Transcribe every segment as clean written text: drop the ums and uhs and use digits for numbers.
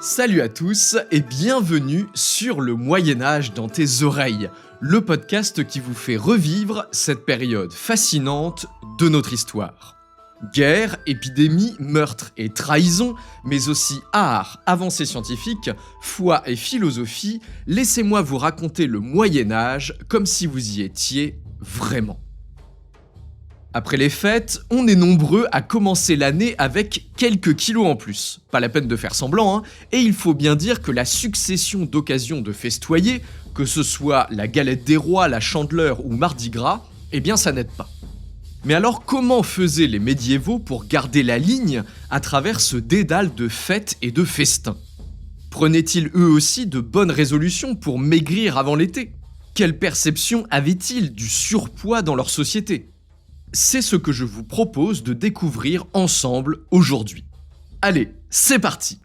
Salut à tous et bienvenue sur le Moyen-Âge dans tes oreilles, le podcast qui vous fait revivre cette période fascinante de notre histoire. Guerre, épidémie, meurtre et trahison, mais aussi art, avancées scientifiques, foi et philosophie, laissez-moi vous raconter le Moyen-Âge comme si vous y étiez vraiment. Après les fêtes, on est nombreux à commencer l'année avec quelques kilos en plus. Pas la peine de faire semblant, hein. Et il faut bien dire que la succession d'occasions de festoyer, que ce soit la galette des rois, la Chandeleur ou Mardi Gras, eh bien ça n'aide pas. Mais alors comment faisaient les médiévaux pour garder la ligne à travers ce dédale de fêtes et de festins? Prenaient-ils eux aussi de bonnes résolutions pour maigrir avant l'été? Quelle perception avaient-ils du surpoids dans leur société? C'est ce que je vous propose de découvrir ensemble aujourd'hui. Allez, c'est parti!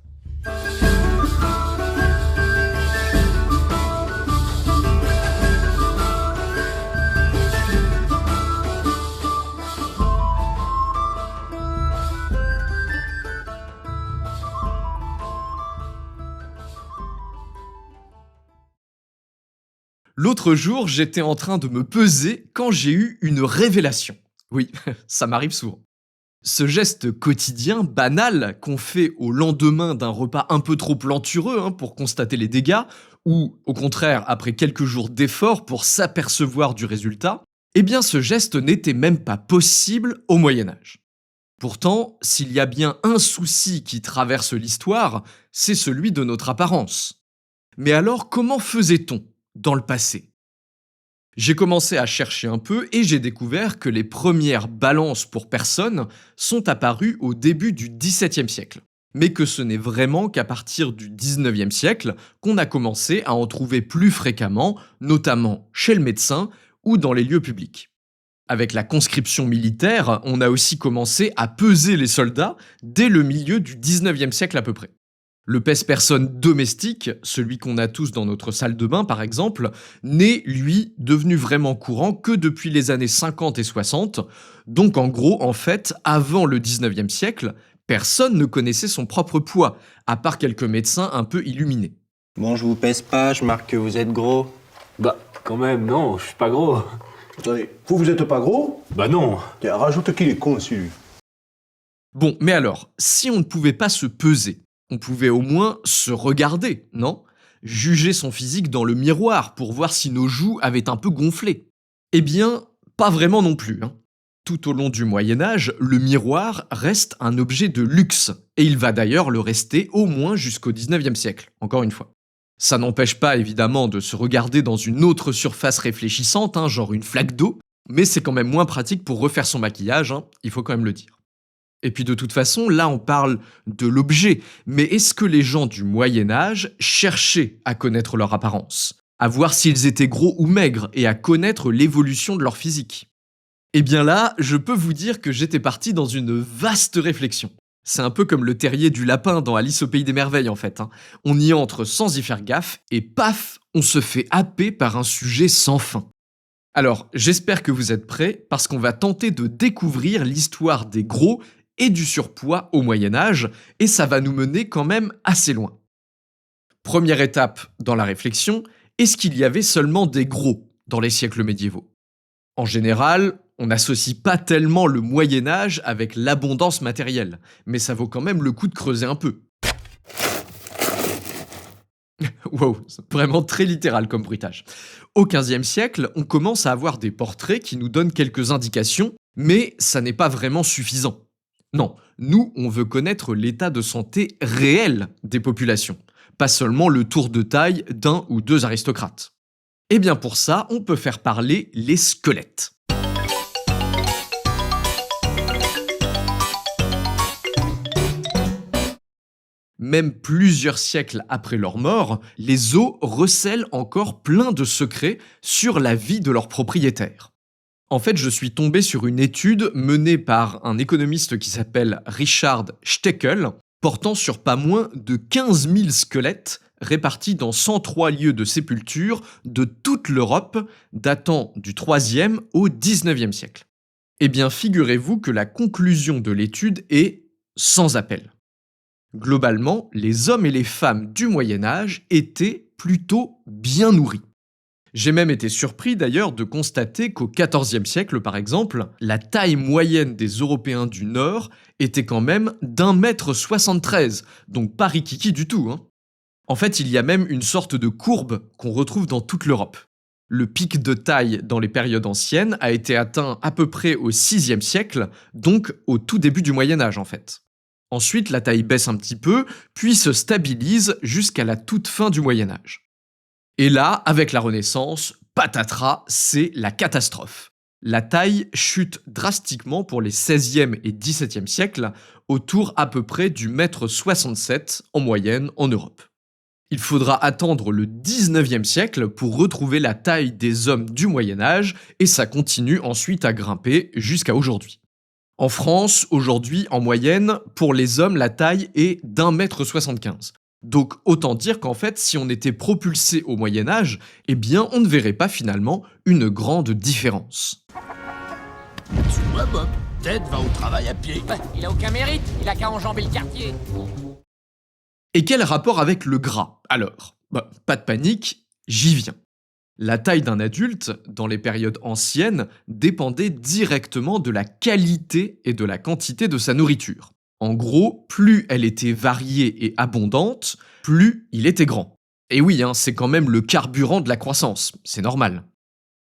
L'autre jour, j'étais en train de me peser quand j'ai eu une révélation. Oui, ça m'arrive souvent. Ce geste quotidien, banal, qu'on fait au lendemain d'un repas un peu trop plantureux pour constater les dégâts, ou au contraire après quelques jours d'efforts pour s'apercevoir du résultat, eh bien ce geste n'était même pas possible au Moyen-Âge. Pourtant, s'il y a bien un souci qui traverse l'histoire, c'est celui de notre apparence. Mais alors comment faisait-on dans le passé ? J'ai commencé à chercher un peu et j'ai découvert que les premières balances pour personnes sont apparues au début du XVIIe siècle. Mais que ce n'est vraiment qu'à partir du XIXe siècle qu'on a commencé à en trouver plus fréquemment, notamment chez le médecin ou dans les lieux publics. Avec la conscription militaire, on a aussi commencé à peser les soldats dès le milieu du XIXe siècle à peu près. Le pèse-personne domestique, celui qu'on a tous dans notre salle de bain par exemple, n'est, lui, devenu vraiment courant que depuis les années 50 et 60. Donc en gros, en fait, avant le 19e siècle, personne ne connaissait son propre poids, à part quelques médecins un peu illuminés. Bon, je vous pèse pas, je marque que vous êtes gros. Bah, quand même, non, je suis pas gros. Attendez, vous êtes pas gros? Bah non. Tiens, rajoute qu'il est con aussi, lui. Bon, mais alors, si on ne pouvait pas se peser, on pouvait au moins se regarder, non? Juger son physique dans le miroir pour voir si nos joues avaient un peu gonflé. Eh bien, pas vraiment non plus. Tout au long du Moyen-Âge, le miroir reste un objet de luxe, et il va d'ailleurs le rester au moins jusqu'au 19e siècle, encore une fois. Ça n'empêche pas évidemment de se regarder dans une autre surface réfléchissante, genre une flaque d'eau, mais c'est quand même moins pratique pour refaire son maquillage, il faut quand même le dire. Et puis de toute façon, là on parle de l'objet, mais est-ce que les gens du Moyen-Âge cherchaient à connaître leur apparence, à voir s'ils étaient gros ou maigres et à connaître l'évolution de leur physique? Eh bien là, je peux vous dire que j'étais parti dans une vaste réflexion. C'est un peu comme le terrier du lapin dans Alice au pays des merveilles en fait. On y entre sans y faire gaffe et paf, on se fait happer par un sujet sans fin. Alors, j'espère que vous êtes prêts parce qu'on va tenter de découvrir l'histoire des gros et du surpoids au Moyen-Âge, et ça va nous mener quand même assez loin. Première étape dans la réflexion, est-ce qu'il y avait seulement des gros dans les siècles médiévaux? En général, on n'associe pas tellement le Moyen-Âge avec l'abondance matérielle, mais ça vaut quand même le coup de creuser un peu. Wow, c'est vraiment très littéral comme bruitage. Au XVe siècle, on commence à avoir des portraits qui nous donnent quelques indications, mais ça n'est pas vraiment suffisant. Non, nous, on veut connaître l'état de santé réel des populations, pas seulement le tour de taille d'un ou deux aristocrates. Et bien pour ça, on peut faire parler les squelettes. Même plusieurs siècles après leur mort, les zoos recèlent encore plein de secrets sur la vie de leurs propriétaires. En fait, je suis tombé sur une étude menée par un économiste qui s'appelle Richard Steckel, portant sur pas moins de 15 000 squelettes répartis dans 103 lieux de sépulture de toute l'Europe, datant du 3e au 19e siècle. Eh bien, figurez-vous que la conclusion de l'étude est sans appel. Globalement, les hommes et les femmes du Moyen-Âge étaient plutôt bien nourris. J'ai même été surpris d'ailleurs de constater qu'au XIVe siècle, par exemple, la taille moyenne des Européens du Nord était quand même d'1,73 m, donc pas rikiki du tout. En fait, il y a même une sorte de courbe qu'on retrouve dans toute l'Europe. Le pic de taille dans les périodes anciennes a été atteint à peu près au VIe siècle, donc au tout début du Moyen-Âge en fait. Ensuite, la taille baisse un petit peu, puis se stabilise jusqu'à la toute fin du Moyen-Âge. Et là, avec la Renaissance, patatras, c'est la catastrophe. La taille chute drastiquement pour les XVIe et XVIIe siècles, autour à peu près du 1,67 m en moyenne en Europe. Il faudra attendre le XIXe siècle pour retrouver la taille des hommes du Moyen-Âge, et ça continue ensuite à grimper jusqu'à aujourd'hui. En France, aujourd'hui, en moyenne, pour les hommes, la taille est d'1,75 m. Donc autant dire qu'en fait, si on était propulsé au Moyen-Âge, eh bien on ne verrait pas finalement une grande différence. Suis-moi, Bob. Ted va au travail à pied. Il a aucun mérite, il a qu'à enjamber le quartier. Et quel rapport avec le gras, alors ? Pas de panique, j'y viens. La taille d'un adulte, dans les périodes anciennes, dépendait directement de la qualité et de la quantité de sa nourriture. En gros, plus elle était variée et abondante, plus il était grand. Et oui, c'est quand même le carburant de la croissance, c'est normal.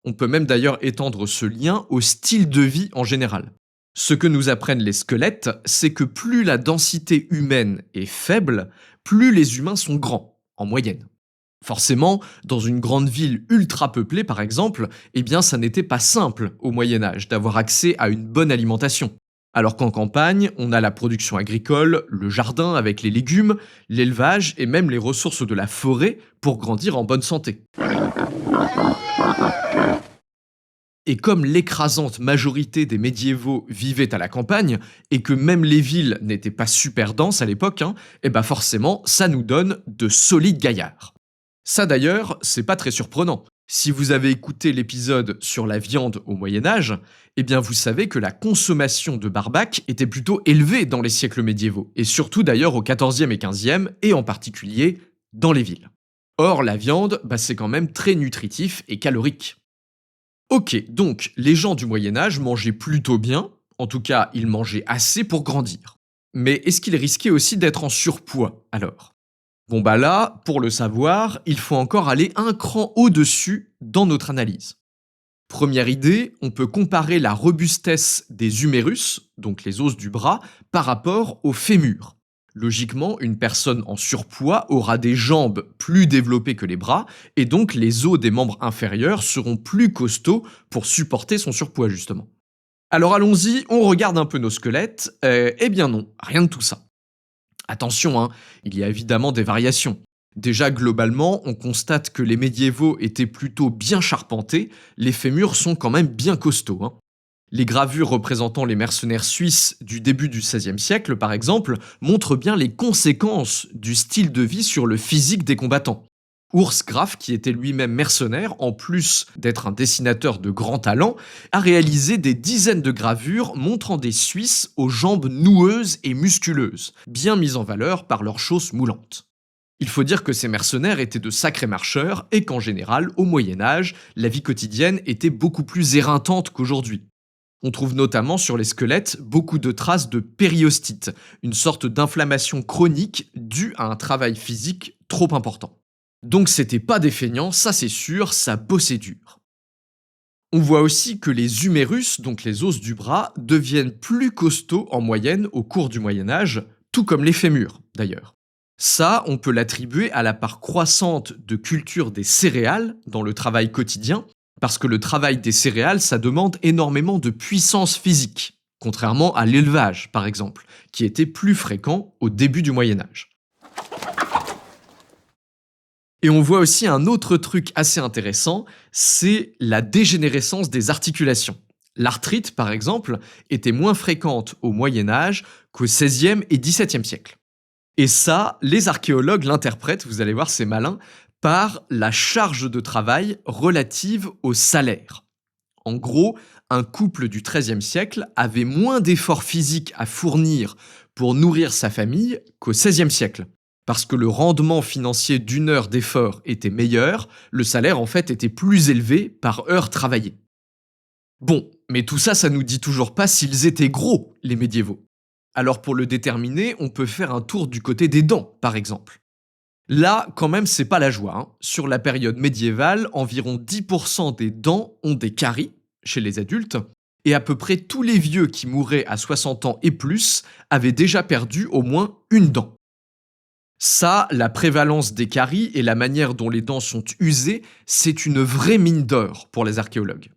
On peut même d'ailleurs étendre ce lien au style de vie en général. Ce que nous apprennent les squelettes, c'est que plus la densité humaine est faible, plus les humains sont grands, en moyenne. Forcément, dans une grande ville ultra peuplée par exemple, eh bien ça n'était pas simple au Moyen-Âge d'avoir accès à une bonne alimentation. Alors qu'en campagne, on a la production agricole, le jardin avec les légumes, l'élevage et même les ressources de la forêt pour grandir en bonne santé. Et comme l'écrasante majorité des médiévaux vivaient à la campagne, et que même les villes n'étaient pas super denses à l'époque, eh ben forcément, ça nous donne de solides gaillards. Ça d'ailleurs, c'est pas très surprenant. Si vous avez écouté l'épisode sur la viande au Moyen-Âge, eh bien vous savez que la consommation de barbac était plutôt élevée dans les siècles médiévaux, et surtout d'ailleurs au XIVe et XVe, et en particulier dans les villes. Or, la viande, c'est quand même très nutritif et calorique. Ok, donc les gens du Moyen-Âge mangeaient plutôt bien, en tout cas ils mangeaient assez pour grandir. Mais est-ce qu'ils risquaient aussi d'être en surpoids alors ? Bon là, pour le savoir, il faut encore aller un cran au-dessus dans notre analyse. Première idée, on peut comparer la robustesse des humérus, donc les os du bras, par rapport aux fémurs. Logiquement, une personne en surpoids aura des jambes plus développées que les bras, et donc les os des membres inférieurs seront plus costauds pour supporter son surpoids justement. Alors allons-y, on regarde un peu nos squelettes. Eh bien non, rien de tout ça. Attention, il y a évidemment des variations. Déjà, globalement, on constate que les médiévaux étaient plutôt bien charpentés, les fémurs sont quand même bien costauds. Les gravures représentant les mercenaires suisses du début du XVIe siècle, par exemple, montrent bien les conséquences du style de vie sur le physique des combattants. Urs Graf, qui était lui-même mercenaire, en plus d'être un dessinateur de grand talent, a réalisé des dizaines de gravures montrant des Suisses aux jambes noueuses et musculeuses, bien mises en valeur par leurs chausses moulantes. Il faut dire que ces mercenaires étaient de sacrés marcheurs et qu'en général, au Moyen-Âge, la vie quotidienne était beaucoup plus éreintante qu'aujourd'hui. On trouve notamment sur les squelettes beaucoup de traces de périostite, une sorte d'inflammation chronique due à un travail physique trop important. Donc c'était pas des feignants, ça c'est sûr, ça bossait dur. On voit aussi que les humérus, donc les os du bras, deviennent plus costauds en moyenne au cours du Moyen-Âge, tout comme les fémurs d'ailleurs. Ça, on peut l'attribuer à la part croissante de culture des céréales dans le travail quotidien, parce que le travail des céréales, ça demande énormément de puissance physique, contrairement à l'élevage, par exemple, qui était plus fréquent au début du Moyen-Âge. Et on voit aussi un autre truc assez intéressant, c'est la dégénérescence des articulations. L'arthrite, par exemple, était moins fréquente au Moyen-Âge qu'au XVIe et XVIIe siècle. Et ça, les archéologues l'interprètent, vous allez voir, c'est malin, par la charge de travail relative au salaire. En gros, un couple du XIIIe siècle avait moins d'efforts physiques à fournir pour nourrir sa famille qu'au XVIe siècle. Parce que le rendement financier d'une heure d'effort était meilleur, le salaire en fait était plus élevé par heure travaillée. Bon, mais tout ça, ça nous dit toujours pas s'ils étaient gros, les médiévaux. Alors pour le déterminer, on peut faire un tour du côté des dents, par exemple. Là, quand même, c'est pas la joie, hein. Sur la période médiévale, environ 10% des dents ont des caries, chez les adultes, et à peu près tous les vieux qui mouraient à 60 ans et plus avaient déjà perdu au moins une dent. Ça, la prévalence des caries et la manière dont les dents sont usées, c'est une vraie mine d'or pour les archéologues.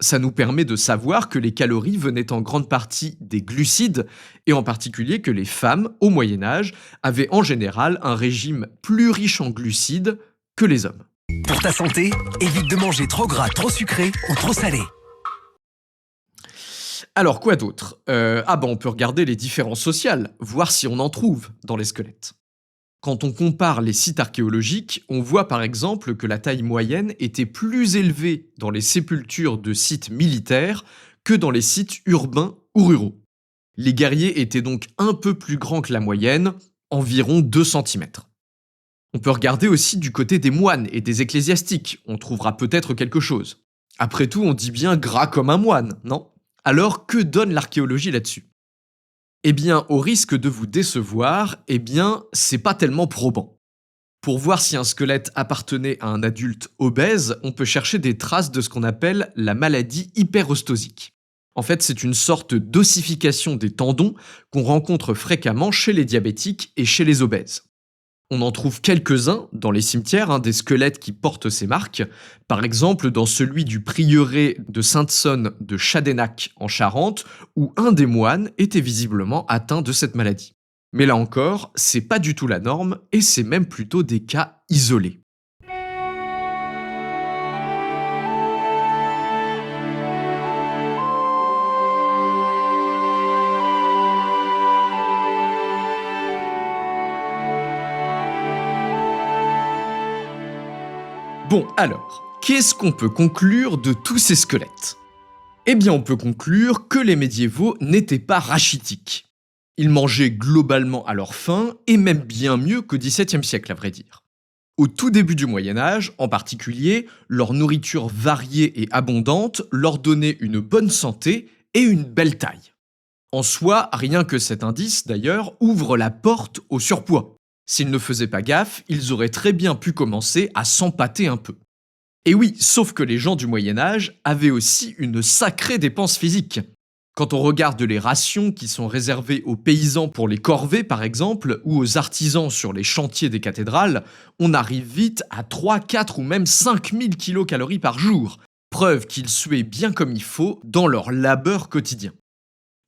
Ça nous permet de savoir que les calories venaient en grande partie des glucides, et en particulier que les femmes, au Moyen-Âge, avaient en général un régime plus riche en glucides que les hommes. Pour ta santé, évite de manger trop gras, trop sucré ou trop salé. Alors, quoi d'autre ? On peut regarder les différences sociales, voir si on en trouve dans les squelettes. Quand on compare les sites archéologiques, on voit par exemple que la taille moyenne était plus élevée dans les sépultures de sites militaires que dans les sites urbains ou ruraux. Les guerriers étaient donc un peu plus grands que la moyenne, environ 2 cm. On peut regarder aussi du côté des moines et des ecclésiastiques, on trouvera peut-être quelque chose. Après tout, on dit bien gras comme un moine, non ? Alors que donne l'archéologie là-dessus ? Eh bien, au risque de vous décevoir, c'est pas tellement probant. Pour voir si un squelette appartenait à un adulte obèse, on peut chercher des traces de ce qu'on appelle la maladie hyperostosique. En fait, c'est une sorte d'ossification des tendons qu'on rencontre fréquemment chez les diabétiques et chez les obèses. On en trouve quelques-uns dans les cimetières, des squelettes qui portent ces marques. Par exemple, dans celui du prieuré de Sainte-Sonne de Chadénac en Charente, où un des moines était visiblement atteint de cette maladie. Mais là encore, c'est pas du tout la norme, et c'est même plutôt des cas isolés. Bon, alors, qu'est-ce qu'on peut conclure de tous ces squelettes ? Eh bien, on peut conclure que les médiévaux n'étaient pas rachitiques. Ils mangeaient globalement à leur faim, et même bien mieux qu'au XVIIe siècle, à vrai dire. Au tout début du Moyen-Âge, en particulier, leur nourriture variée et abondante leur donnait une bonne santé et une belle taille. En soi, rien que cet indice, d'ailleurs, ouvre la porte au surpoids. S'ils ne faisaient pas gaffe, ils auraient très bien pu commencer à s'empâter un peu. Et oui, sauf que les gens du Moyen-Âge avaient aussi une sacrée dépense physique. Quand on regarde les rations qui sont réservées aux paysans pour les corvées par exemple, ou aux artisans sur les chantiers des cathédrales, on arrive vite à 3, 4 ou même 5000 kcal par jour. Preuve qu'ils suaient bien comme il faut dans leur labeur quotidien.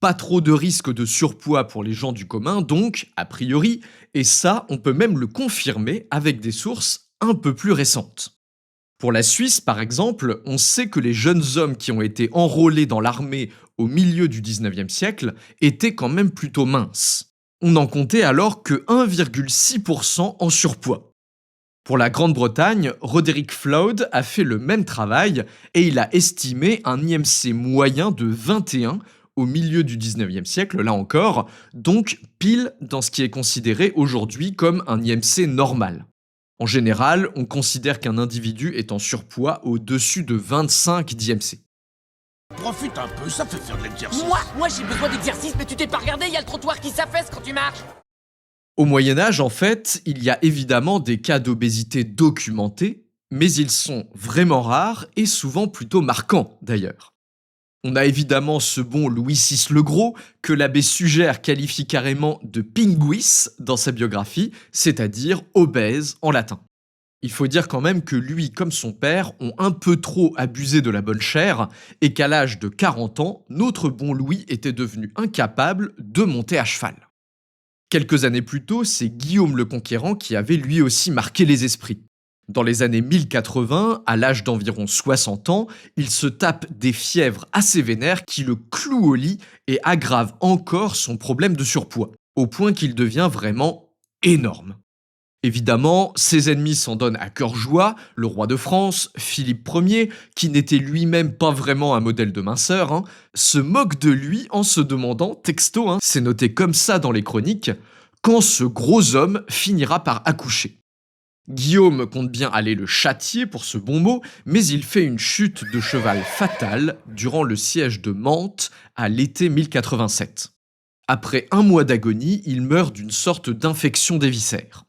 Pas trop de risque de surpoids pour les gens du commun donc, a priori, et ça, on peut même le confirmer avec des sources un peu plus récentes. Pour la Suisse, par exemple, on sait que les jeunes hommes qui ont été enrôlés dans l'armée au milieu du 19e siècle étaient quand même plutôt minces. On n'en comptait alors que 1,6% en surpoids. Pour la Grande-Bretagne, Roderick Flood a fait le même travail et il a estimé un IMC moyen de 21 au milieu du 19e siècle, là encore, donc pile dans ce qui est considéré aujourd'hui comme un IMC normal. En général, on considère qu'un individu est en surpoids au-dessus de 25 d'IMC. Profite un peu, ça fait faire de l'exercice. Moi j'ai besoin d'exercice, mais tu t'es pas regardé, il y a le trottoir qui s'affaisse quand tu marches. Au Moyen-Âge, en fait, il y a évidemment des cas d'obésité documentés, mais ils sont vraiment rares et souvent plutôt marquants d'ailleurs. On a évidemment ce bon Louis VI le Gros, que l'abbé Suger qualifie carrément de pinguis dans sa biographie, c'est-à-dire obèse en latin. Il faut dire quand même que lui, comme son père, ont un peu trop abusé de la bonne chair, et qu'à l'âge de 40 ans, notre bon Louis était devenu incapable de monter à cheval. Quelques années plus tôt, c'est Guillaume le Conquérant qui avait lui aussi marqué les esprits. Dans les années 1080, à l'âge d'environ 60 ans, il se tape des fièvres assez vénères qui le clouent au lit et aggravent encore son problème de surpoids, au point qu'il devient vraiment énorme. Évidemment, ses ennemis s'en donnent à cœur joie, le roi de France, Philippe Ier, qui n'était lui-même pas vraiment un modèle de minceur, se moque de lui en se demandant, texto, c'est noté comme ça dans les chroniques, quand ce gros homme finira par accoucher. Guillaume compte bien aller le châtier pour ce bon mot, mais il fait une chute de cheval fatale durant le siège de Mantes à l'été 1087. Après un mois d'agonie, il meurt d'une sorte d'infection des viscères.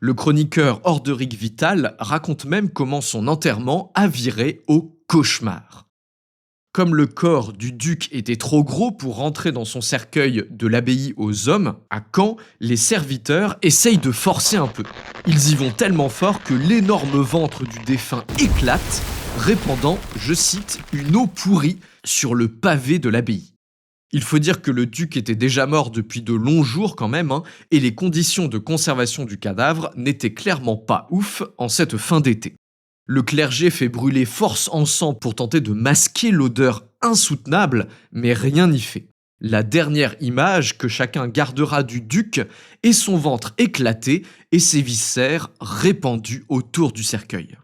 Le chroniqueur Orderic Vital raconte même comment son enterrement a viré au cauchemar. Comme le corps du duc était trop gros pour rentrer dans son cercueil de l'abbaye aux hommes, à Caen, les serviteurs essayent de forcer un peu. Ils y vont tellement fort que l'énorme ventre du défunt éclate, répandant, je cite, une eau pourrie sur le pavé de l'abbaye. Il faut dire que le duc était déjà mort depuis de longs jours quand même, et les conditions de conservation du cadavre n'étaient clairement pas ouf en cette fin d'été. Le clergé fait brûler force encens pour tenter de masquer l'odeur insoutenable, mais rien n'y fait. La dernière image que chacun gardera du duc est son ventre éclaté et ses viscères répandus autour du cercueil.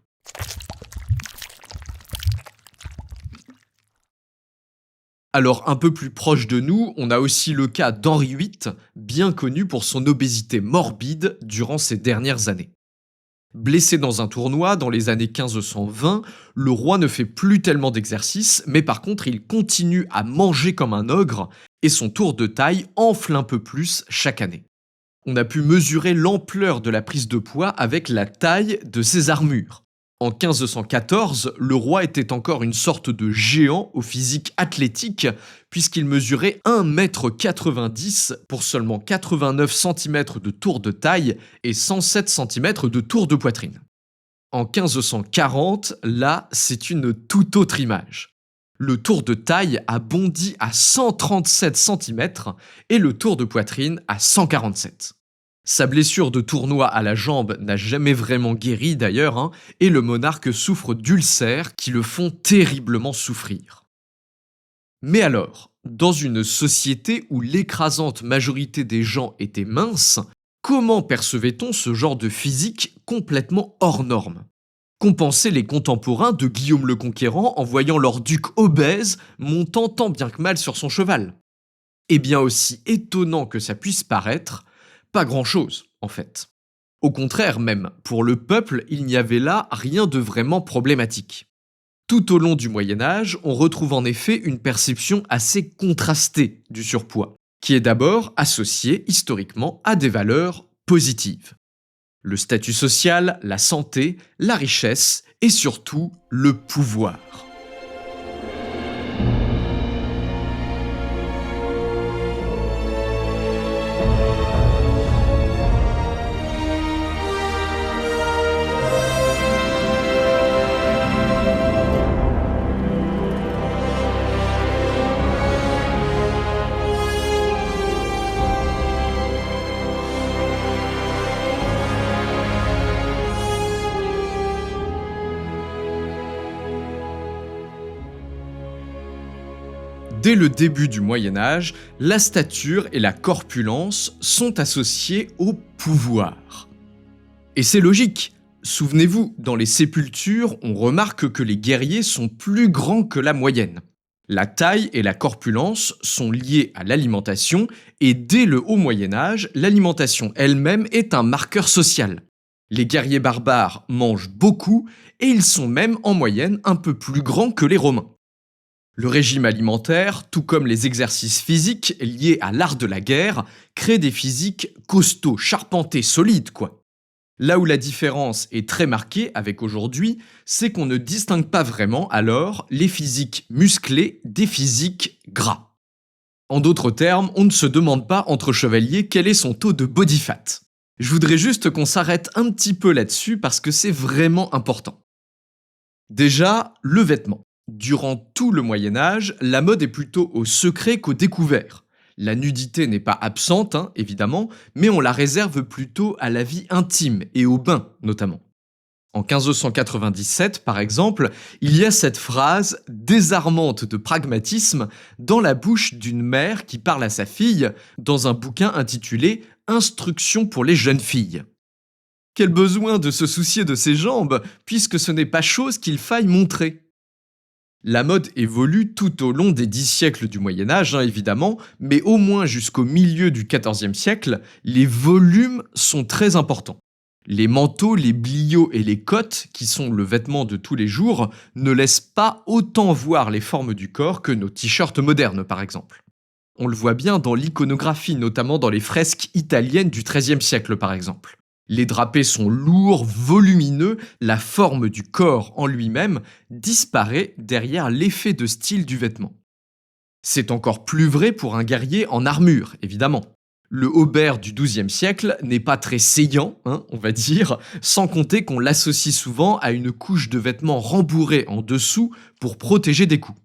Alors un peu plus proche de nous, on a aussi le cas d'Henri VIII, bien connu pour son obésité morbide durant ces dernières années. Blessé dans un tournoi dans les années 1520, le roi ne fait plus tellement d'exercice, mais par contre il continue à manger comme un ogre et son tour de taille enfle un peu plus chaque année. On a pu mesurer l'ampleur de la prise de poids avec la taille de ses armures. En 1514, le roi était encore une sorte de géant au physique athlétique, puisqu'il mesurait 1,90 m pour seulement 89 cm de tour de taille et 107 cm de tour de poitrine. En 1540, là, c'est une toute autre image. Le tour de taille a bondi à 137 cm et le tour de poitrine à 147. Sa blessure de tournoi à la jambe n'a jamais vraiment guéri d'ailleurs, et le monarque souffre d'ulcères qui le font terriblement souffrir. Mais alors, dans une société où l'écrasante majorité des gens étaient minces, comment percevait-on ce genre de physique complètement hors norme ? Qu'ont pensé les contemporains de Guillaume le Conquérant en voyant leur duc obèse montant tant bien que mal sur son cheval ? Eh bien, aussi étonnant que ça puisse paraître, pas grand-chose, en fait. Au contraire même, pour le peuple, il n'y avait là rien de vraiment problématique. Tout au long du Moyen-Âge, on retrouve en effet une perception assez contrastée du surpoids, qui est d'abord associée historiquement à des valeurs positives. Le statut social, la santé, la richesse et surtout le pouvoir. Dès le début du Moyen-Âge, la stature et la corpulence sont associées au pouvoir. Et c'est logique. Souvenez-vous, dans les sépultures, on remarque que les guerriers sont plus grands que la moyenne. La taille et la corpulence sont liées à l'alimentation, et dès le haut Moyen-Âge, l'alimentation elle-même est un marqueur social. Les guerriers barbares mangent beaucoup, et ils sont même en moyenne un peu plus grands que les Romains. Le régime alimentaire, tout comme les exercices physiques liés à l'art de la guerre, crée des physiques costauds, charpentés, solides, quoi. Là où la différence est très marquée avec aujourd'hui, c'est qu'on ne distingue pas vraiment alors les physiques musclés des physiques gras. En d'autres termes, on ne se demande pas entre chevaliers quel est son taux de body fat. Je voudrais juste qu'on s'arrête un petit peu là-dessus parce que c'est vraiment important. Déjà, le vêtement. Durant tout le Moyen-Âge, la mode est plutôt au secret qu'au découvert. La nudité n'est pas absente, hein, évidemment, mais on la réserve plutôt à la vie intime et au bain, notamment. En 1597, par exemple, il y a cette phrase désarmante de pragmatisme dans la bouche d'une mère qui parle à sa fille dans un bouquin intitulé « Instructions pour les jeunes filles ». Quel besoin de se soucier de ses jambes, puisque ce n'est pas chose qu'il faille montrer. La mode évolue tout au long des 10 siècles du Moyen-Âge, hein, évidemment, mais au moins jusqu'au milieu du XIVe siècle, les volumes sont très importants. Les manteaux, les bliots et les cottes, qui sont le vêtement de tous les jours, ne laissent pas autant voir les formes du corps que nos t-shirts modernes, par exemple. On le voit bien dans l'iconographie, notamment dans les fresques italiennes du XIIIe siècle, par exemple. Les drapés sont lourds, volumineux, la forme du corps en lui-même disparaît derrière l'effet de style du vêtement. C'est encore plus vrai pour un guerrier en armure, évidemment. Le haubert du XIIe siècle n'est pas très saillant, hein, on va dire, sans compter qu'on l'associe souvent à une couche de vêtements rembourrés en dessous pour protéger des coups.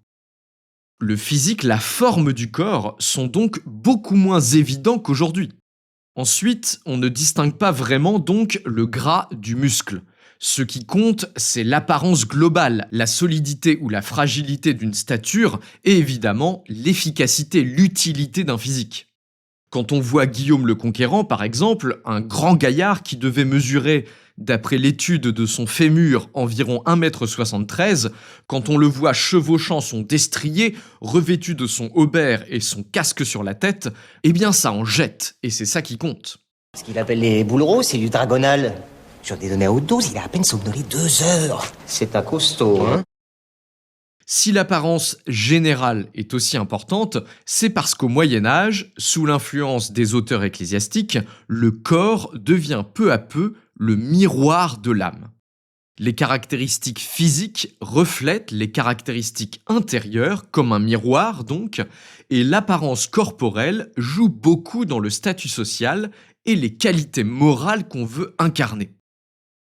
Le physique, la forme du corps sont donc beaucoup moins évidents qu'aujourd'hui. Ensuite, on ne distingue pas vraiment donc le gras du muscle. Ce qui compte, c'est l'apparence globale, la solidité ou la fragilité d'une stature et évidemment l'efficacité, l'utilité d'un physique. Quand on voit Guillaume le Conquérant, par exemple, un grand gaillard qui devait mesurer, d'après l'étude de son fémur, environ 1,73 m, quand on le voit chevauchant son destrier, revêtu de son haubert et son casque sur la tête, eh bien ça en jette, et c'est ça qui compte. Ce qu'il appelle les bouleros, c'est du dragonal. Sur des données à haute dose, il a à peine somnolé 2 heures. C'est un costaud, hein? Si l'apparence générale est aussi importante, c'est parce qu'au Moyen-Âge, sous l'influence des auteurs ecclésiastiques, le corps devient peu à peu le miroir de l'âme. Les caractéristiques physiques reflètent les caractéristiques intérieures, comme un miroir donc, et l'apparence corporelle joue beaucoup dans le statut social et les qualités morales qu'on veut incarner.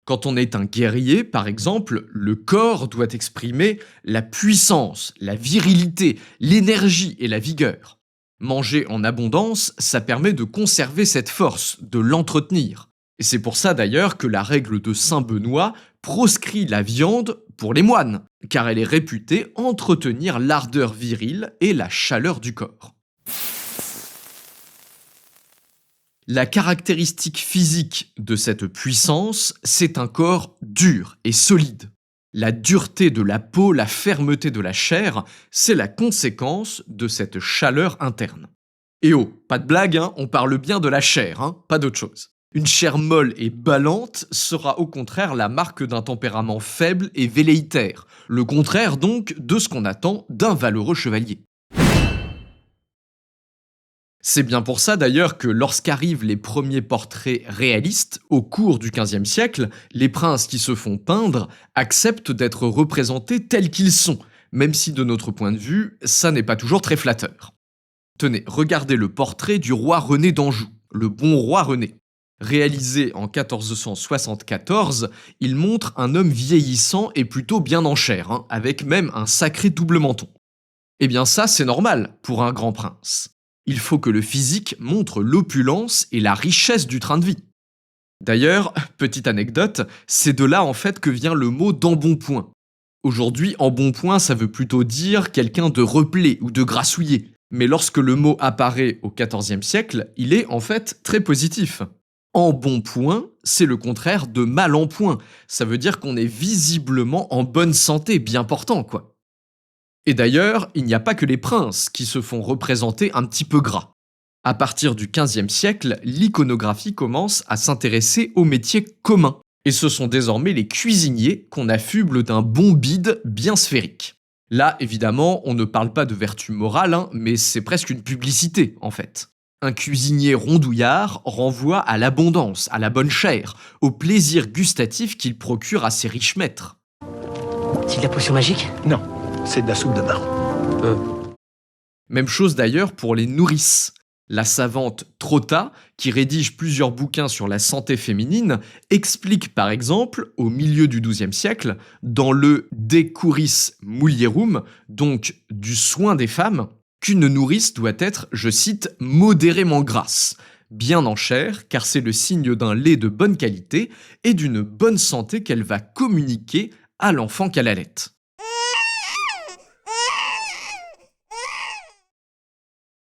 Quand on est un guerrier, par exemple, le corps doit exprimer la puissance, la virilité, l'énergie et la vigueur. Manger en abondance, ça permet de conserver cette force, de l'entretenir. Et c'est pour ça d'ailleurs que la règle de Saint Benoît proscrit la viande pour les moines, car elle est réputée entretenir l'ardeur virile et la chaleur du corps. La caractéristique physique de cette puissance, c'est un corps dur et solide. La dureté de la peau, la fermeté de la chair, c'est la conséquence de cette chaleur interne. Et oh, pas de blague, hein, on parle bien de la chair, hein, pas d'autre chose. Une chair molle et ballante sera au contraire la marque d'un tempérament faible et velléitaire, le contraire donc de ce qu'on attend d'un valeureux chevalier. C'est bien pour ça d'ailleurs que lorsqu'arrivent les premiers portraits réalistes, au cours du XVe siècle, les princes qui se font peindre acceptent d'être représentés tels qu'ils sont, même si de notre point de vue, ça n'est pas toujours très flatteur. Tenez, regardez le portrait du roi René d'Anjou, le bon roi René. Réalisé en 1474, il montre un homme vieillissant et plutôt bien en chair, hein, avec même un sacré double menton. Eh bien ça, c'est normal pour un grand prince. Il faut que le physique montre l'opulence et la richesse du train de vie. D'ailleurs, petite anecdote, c'est de là en fait que vient le mot d'embonpoint. Aujourd'hui, embonpoint, ça veut plutôt dire quelqu'un de replé ou de grassouillé. Mais lorsque le mot apparaît au XIVe siècle, il est en fait très positif. Embonpoint, c'est le contraire de mal en point. Ça veut dire qu'on est visiblement en bonne santé, bien portant, quoi. Et d'ailleurs, il n'y a pas que les princes qui se font représenter un petit peu gras. À partir du XVe siècle, l'iconographie commence à s'intéresser aux métiers communs. Et ce sont désormais les cuisiniers qu'on affuble d'un bon bide bien sphérique. Là, évidemment, on ne parle pas de vertu morale, hein, mais c'est presque une publicité, en fait. Un cuisinier rondouillard renvoie à l'abondance, à la bonne chair, au plaisir gustatif qu'il procure à ses riches maîtres. C'est de la potion magique? Non, c'est de la soupe de bain. Même chose d'ailleurs pour les nourrices. La savante Trotta, qui rédige plusieurs bouquins sur la santé féminine, explique par exemple, au milieu du XIIe siècle, dans le De Curis Mulierum, donc du soin des femmes, qu'une nourrice doit être, je cite, modérément grasse, bien en chair, car c'est le signe d'un lait de bonne qualité et d'une bonne santé qu'elle va communiquer à l'enfant qu'elle allait.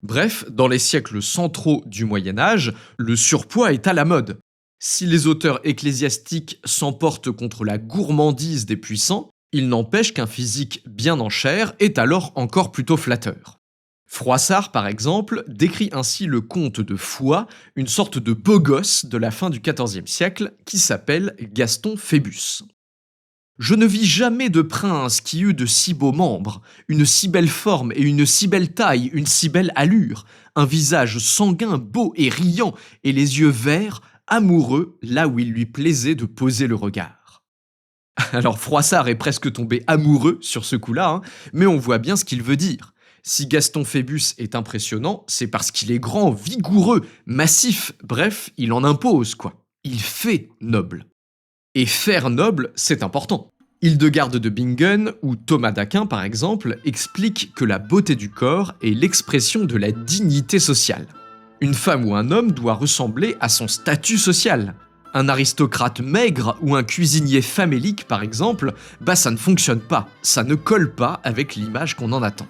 Bref, dans les siècles centraux du Moyen-Âge, le surpoids est à la mode. Si les auteurs ecclésiastiques s'emportent contre la gourmandise des puissants, il n'empêche qu'un physique bien en chair est alors encore plutôt flatteur. Froissart, par exemple, décrit ainsi le comte de Foix, une sorte de beau gosse de la fin du XIVe siècle qui s'appelle Gaston Phébus. « Je ne vis jamais de prince qui eut de si beaux membres, une si belle forme et une si belle taille, une si belle allure, un visage sanguin, beau et riant, et les yeux verts, amoureux, là où il lui plaisait de poser le regard. » Alors Froissart est presque tombé amoureux sur ce coup-là, mais on voit bien ce qu'il veut dire. Si Gaston Phébus est impressionnant, c'est parce qu'il est grand, vigoureux, massif, bref, il en impose, quoi. Il fait noble. Et faire noble, c'est important. Hildegarde de Bingen ou Thomas d'Aquin, par exemple, expliquent que la beauté du corps est l'expression de la dignité sociale. Une femme ou un homme doit ressembler à son statut social. Un aristocrate maigre ou un cuisinier famélique, par exemple, ça ne fonctionne pas, ça ne colle pas avec l'image qu'on en attend.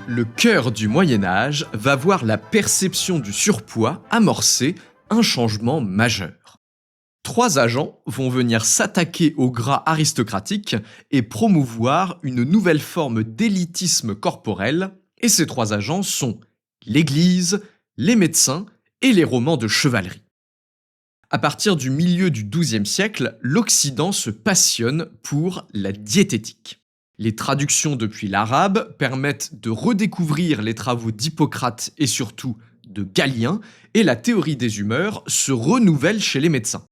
Le cœur du Moyen-Âge va voir la perception du surpoids amorcer un changement majeur. 3 agents vont venir s'attaquer au gras aristocratique et promouvoir une nouvelle forme d'élitisme corporel, et ces 3 agents sont l'Église, les médecins et les romans de chevalerie. À partir du milieu du XIIe siècle, l'Occident se passionne pour la diététique. Les traductions depuis l'arabe permettent de redécouvrir les travaux d'Hippocrate et surtout de Galien, et la théorie des humeurs se renouvelle chez les médecins.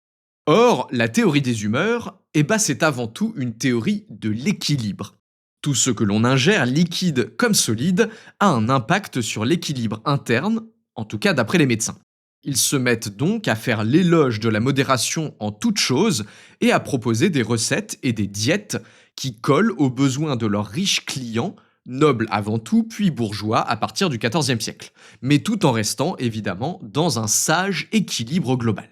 Or, la théorie des humeurs, c'est avant tout une théorie de l'équilibre. Tout ce que l'on ingère, liquide comme solide, a un impact sur l'équilibre interne, en tout cas d'après les médecins. Ils se mettent donc à faire l'éloge de la modération en toutes choses et à proposer des recettes et des diètes qui collent aux besoins de leurs riches clients, nobles avant tout, puis bourgeois à partir du XIVe siècle, mais tout en restant évidemment dans un sage équilibre global.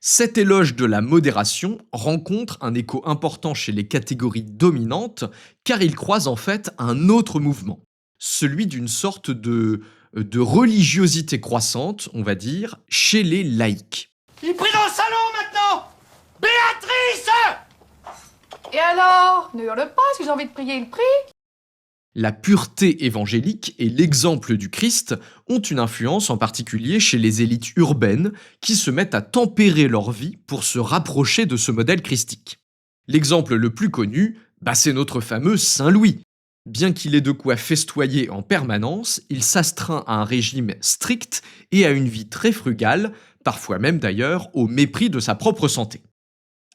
Cet éloge de la modération rencontre un écho important chez les catégories dominantes, car il croise en fait un autre mouvement, celui d'une sorte de religiosité croissante, on va dire, chez les laïcs. Il est pris dans le salon maintenant. Béatrice! Et alors? Ne hurle pas si j'ai envie de prier, il prie. La pureté évangélique et l'exemple du Christ ont une influence en particulier chez les élites urbaines qui se mettent à tempérer leur vie pour se rapprocher de ce modèle christique. L'exemple le plus connu, c'est notre fameux Saint Louis. Bien qu'il ait de quoi festoyer en permanence, il s'astreint à un régime strict et à une vie très frugale, parfois même d'ailleurs au mépris de sa propre santé.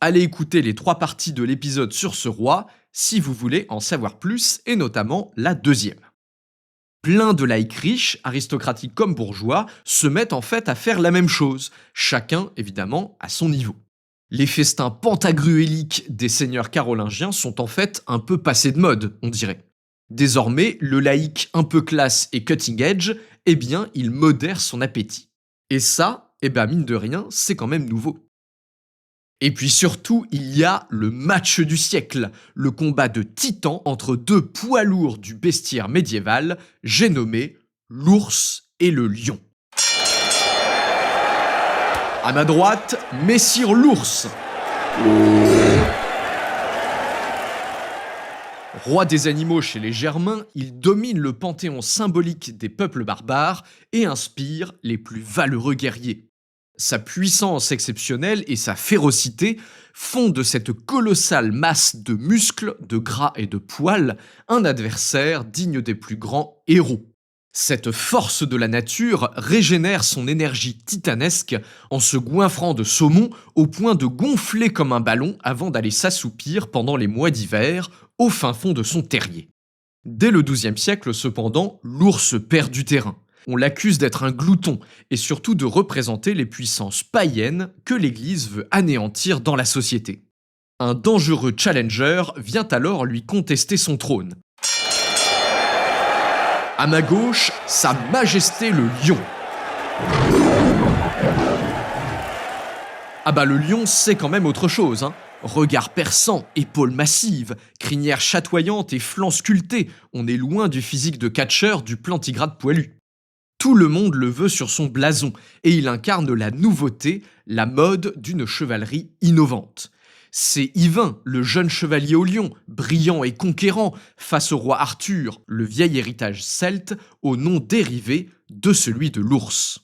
Allez écouter les 3 parties de l'épisode sur ce roi si vous voulez en savoir plus, et notamment la 2e. Plein de laïcs riches, aristocratiques comme bourgeois, se mettent en fait à faire la même chose, chacun évidemment à son niveau. Les festins pantagruéliques des seigneurs carolingiens sont en fait un peu passés de mode, on dirait. Désormais, le laïc un peu classe et cutting edge, il modère son appétit. Et ça, mine de rien, c'est quand même nouveau. Et puis surtout, il y a le match du siècle, le combat de titans entre 2 poids lourds du bestiaire médiéval, j'ai nommé l'ours et le lion. À ma droite, Messire l'ours. Roi des animaux chez les Germains, il domine le panthéon symbolique des peuples barbares et inspire les plus valeureux guerriers. Sa puissance exceptionnelle et sa férocité font de cette colossale masse de muscles, de gras et de poils un adversaire digne des plus grands héros. Cette force de la nature régénère son énergie titanesque en se goinfrant de saumon au point de gonfler comme un ballon avant d'aller s'assoupir pendant les mois d'hiver au fin fond de son terrier. Dès le XIIe siècle, cependant, l'ours perd du terrain. On l'accuse d'être un glouton et surtout de représenter les puissances païennes que l'Église veut anéantir dans la société. Un dangereux challenger vient alors lui contester son trône. À ma gauche, Sa Majesté le Lion. Ah bah le lion, c'est quand même autre chose, hein. Regard perçant, épaules massives, crinière chatoyante et flancs sculptés, on est loin du physique de catcheur du plantigrade poilu. Tout le monde le veut sur son blason, et il incarne la nouveauté, la mode d'une chevalerie innovante. C'est Yvain, le jeune chevalier au lion, brillant et conquérant, face au roi Arthur, le vieil héritage celte, au nom dérivé de celui de l'ours.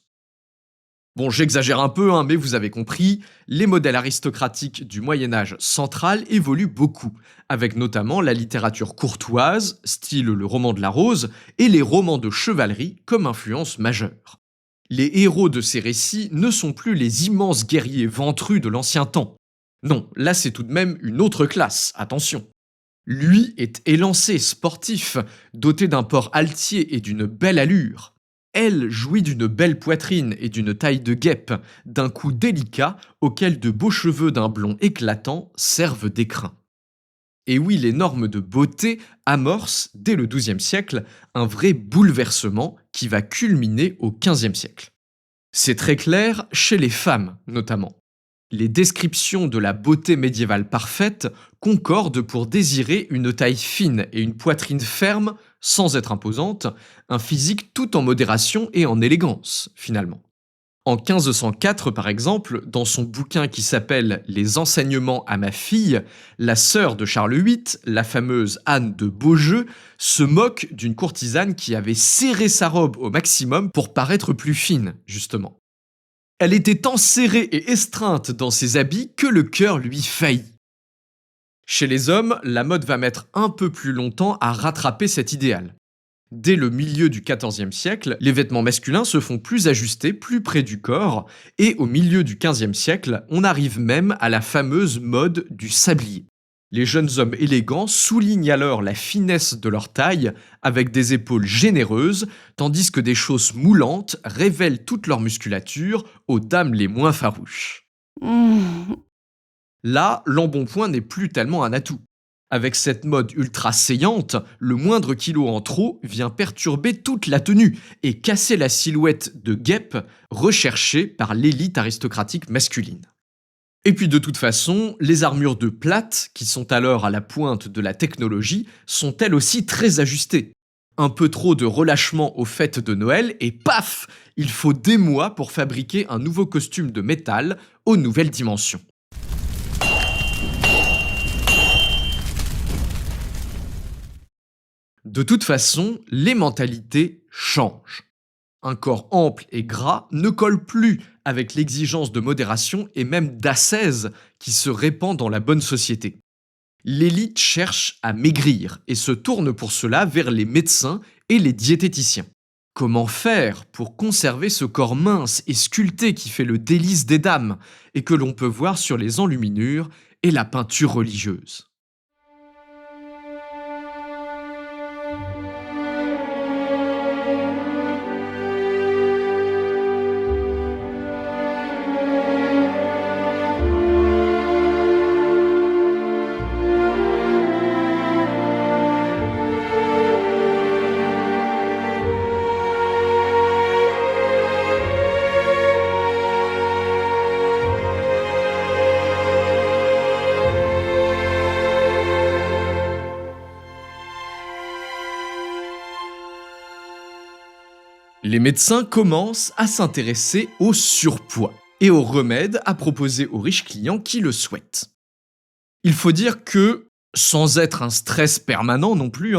Bon, j'exagère un peu, mais vous avez compris, les modèles aristocratiques du Moyen-Âge central évoluent beaucoup, avec notamment la littérature courtoise, style le roman de la Rose, et les romans de chevalerie comme influence majeure. Les héros de ces récits ne sont plus les immenses guerriers ventrus de l'ancien temps. Non, là c'est tout de même une autre classe, attention. Lui est élancé, sportif, doté d'un port altier et d'une belle allure. Elle jouit d'une belle poitrine et d'une taille de guêpe, d'un cou délicat auquel de beaux cheveux d'un blond éclatant servent d'écrin. Et oui, les normes de beauté amorcent, dès le XIIe siècle, un vrai bouleversement qui va culminer au XVe siècle. C'est très clair chez les femmes, notamment. Les descriptions de la beauté médiévale parfaite concordent pour désirer une taille fine et une poitrine ferme, sans être imposante, un physique tout en modération et en élégance, finalement. En 1504, par exemple, dans son bouquin qui s'appelle « Les enseignements à ma fille », la sœur de Charles VIII, la fameuse Anne de Beaujeu, se moque d'une courtisane qui avait serré sa robe au maximum pour paraître plus fine, justement. Elle était tant serrée et estreinte dans ses habits que le cœur lui faillit. Chez les hommes, la mode va mettre un peu plus longtemps à rattraper cet idéal. Dès le milieu du XIVe siècle, les vêtements masculins se font plus ajustés, plus près du corps, et au milieu du XVe siècle, on arrive même à la fameuse mode du sablier. Les jeunes hommes élégants soulignent alors la finesse de leur taille avec des épaules généreuses, tandis que des chausses moulantes révèlent toute leur musculature aux dames les moins farouches. Là, l'embonpoint n'est plus tellement un atout. Avec cette mode ultra saillante, le moindre kilo en trop vient perturber toute la tenue et casser la silhouette de guêpe recherchée par l'élite aristocratique masculine. Et puis de toute façon, les armures de plate, qui sont alors à la pointe de la technologie, sont elles aussi très ajustées. Un peu trop de relâchement aux fêtes de Noël et paf, il faut des mois pour fabriquer un nouveau costume de métal aux nouvelles dimensions. De toute façon, les mentalités changent. Un corps ample et gras ne colle plus avec l'exigence de modération et même d'ascèse qui se répand dans la bonne société. L'élite cherche à maigrir et se tourne pour cela vers les médecins et les diététiciens. Comment faire pour conserver ce corps mince et sculpté qui fait le délice des dames et que l'on peut voir sur les enluminures et la peinture religieuse ? Les médecins commencent à s'intéresser au surpoids et aux remèdes à proposer aux riches clients qui le souhaitent. Il faut dire que Sans être un stress permanent non plus,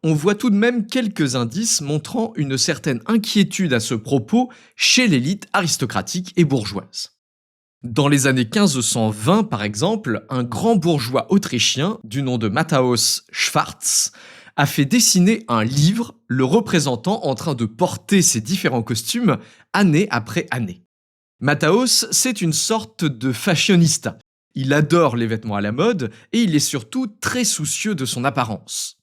on voit tout de même quelques indices montrant une certaine inquiétude à ce propos chez l'élite aristocratique et bourgeoise. Dans les années 1520, par exemple, un grand bourgeois autrichien du nom de Matthäus Schwarz a fait dessiner un livre le représentant en train de porter ces différents costumes année après année. Matthäus, c'est une sorte de fashionista. Il adore les vêtements à la mode et il est surtout très soucieux de son apparence.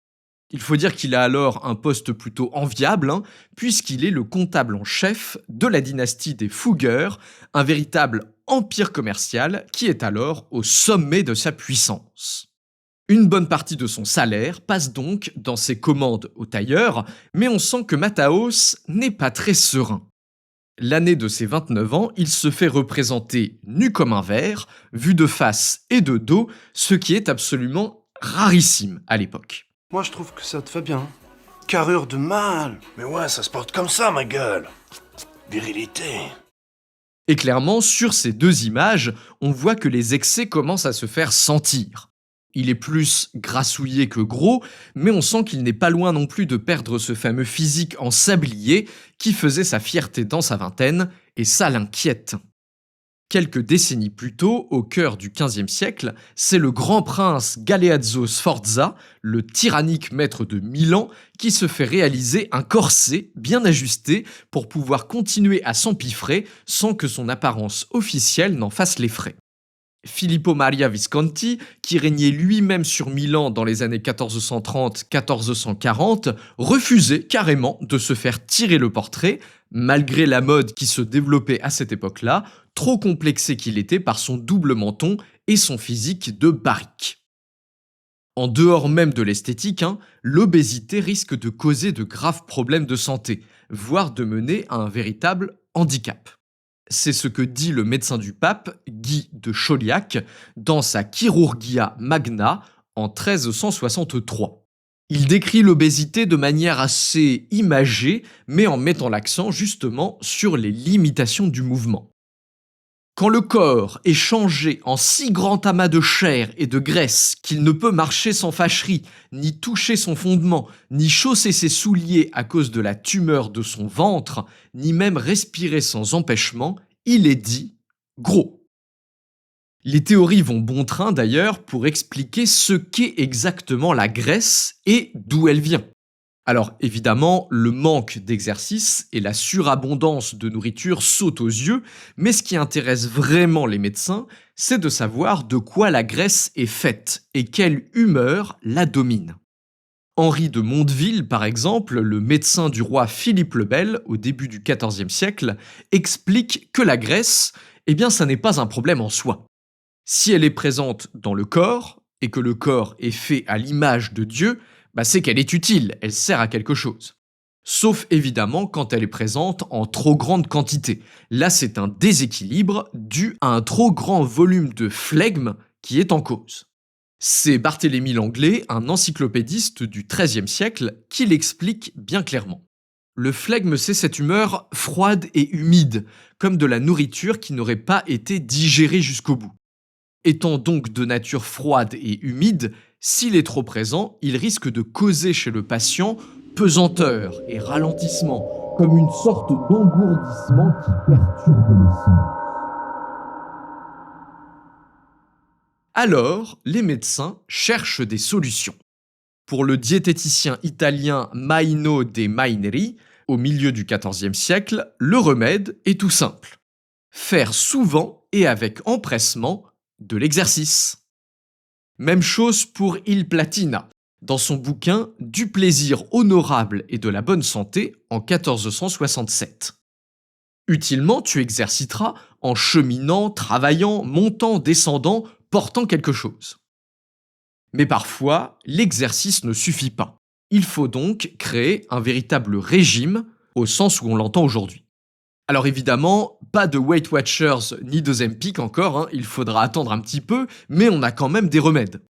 Il faut dire qu'il a alors un poste plutôt enviable, puisqu'il est le comptable en chef de la dynastie des Fugger, un véritable empire commercial qui est alors au sommet de sa puissance. Une bonne partie de son salaire passe donc dans ses commandes au tailleur, mais on sent que Matthäus n'est pas très serein. L'année de ses 29 ans, il se fait représenter nu comme un verre, vu de face et de dos, ce qui est absolument rarissime à l'époque. Moi, je trouve que ça te fait bien. Carrure de mâle. Mais ouais, ça se porte comme ça, ma gueule. Virilité. Et clairement, sur ces deux images, on voit que les excès commencent à se faire sentir. Il est plus grassouillé que gros, mais on sent qu'il n'est pas loin non plus de perdre ce fameux physique en sablier qui faisait sa fierté dans sa vingtaine, et ça l'inquiète. Quelques décennies plus tôt, au cœur du XVe siècle, c'est le grand prince Galeazzo Sforza, le tyrannique maître de Milan, qui se fait réaliser un corset bien ajusté pour pouvoir continuer à s'empiffrer sans que son apparence officielle n'en fasse les frais. Filippo Maria Visconti, qui régnait lui-même sur Milan dans les années 1430-1440, refusait carrément de se faire tirer le portrait, malgré la mode qui se développait à cette époque-là, trop complexé qu'il était par son double menton et son physique de barrique. En dehors même de l'esthétique, l'obésité risque de causer de graves problèmes de santé, voire de mener à un véritable handicap. C'est ce que dit le médecin du pape, Guy de Chauliac, dans sa Chirurgia Magna en 1363. Il décrit l'obésité de manière assez imagée, mais en mettant l'accent justement sur les limitations du mouvement. Quand le corps est changé en si grand amas de chair et de graisse qu'il ne peut marcher sans fâcherie, ni toucher son fondement, ni chausser ses souliers à cause de la tumeur de son ventre, ni même respirer sans empêchement, il est dit gros. Les théories vont bon train d'ailleurs pour expliquer ce qu'est exactement la graisse et d'où elle vient. Alors évidemment, le manque d'exercice et la surabondance de nourriture sautent aux yeux, mais ce qui intéresse vraiment les médecins, c'est de savoir de quoi la graisse est faite et quelle humeur la domine. Henri de Mondeville, par exemple, le médecin du roi Philippe le Bel au début du XIVe siècle, explique que la graisse, ça n'est pas un problème en soi. Si elle est présente dans le corps, et que le corps est fait à l'image de Dieu, c'est qu'elle est utile, elle sert à quelque chose. Sauf évidemment quand elle est présente en trop grande quantité. Là, c'est un déséquilibre dû à un trop grand volume de flegme qui est en cause. C'est Barthélemy Langlais, un encyclopédiste du XIIIe siècle, qui l'explique bien clairement. Le flegme, c'est cette humeur froide et humide, comme de la nourriture qui n'aurait pas été digérée jusqu'au bout. Étant donc de nature froide et humide, s'il est trop présent, il risque de causer chez le patient pesanteur et ralentissement, comme une sorte d'engourdissement qui perturbe le sang. Alors, les médecins cherchent des solutions. Pour le diététicien italien Maino de Maineri, au milieu du XIVe siècle, le remède est tout simple. Faire souvent et avec empressement de l'exercice. Même chose pour Il Platina, dans son bouquin Du plaisir honorable et de la bonne santé en 1467. Utilement, tu exerciteras en cheminant, travaillant, montant, descendant, portant quelque chose. Mais parfois, l'exercice ne suffit pas. Il faut donc créer un véritable régime au sens où on l'entend aujourd'hui. Alors évidemment, pas de Weight Watchers ni d'Ozempic encore, il faudra attendre un petit peu, mais on a quand même des remèdes.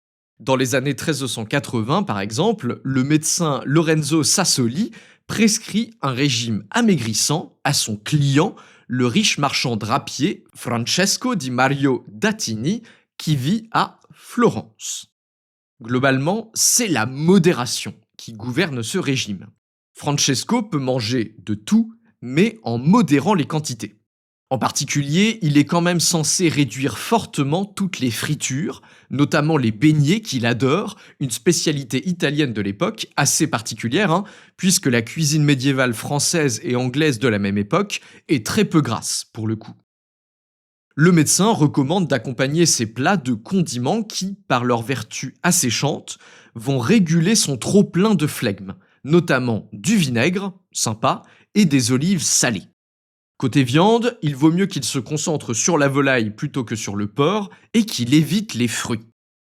Dans les années 1380 par exemple, le médecin Lorenzo Sassoli prescrit un régime amaigrissant à son client, le riche marchand drapier Francesco di Mario d'Attini, qui vit à Florence. Globalement, c'est la modération qui gouverne ce régime. Francesco peut manger de tout, mais en modérant les quantités. En particulier, il est quand même censé réduire fortement toutes les fritures, notamment les beignets qu'il adore, une spécialité italienne de l'époque, assez particulière, puisque la cuisine médiévale française et anglaise de la même époque est très peu grasse, pour le coup. Le médecin recommande d'accompagner ces plats de condiments qui, par leur vertu asséchante, vont réguler son trop-plein de flegme, notamment du vinaigre, sympa, et des olives salées. Côté viande, il vaut mieux qu'il se concentre sur la volaille plutôt que sur le porc et qu'il évite les fruits.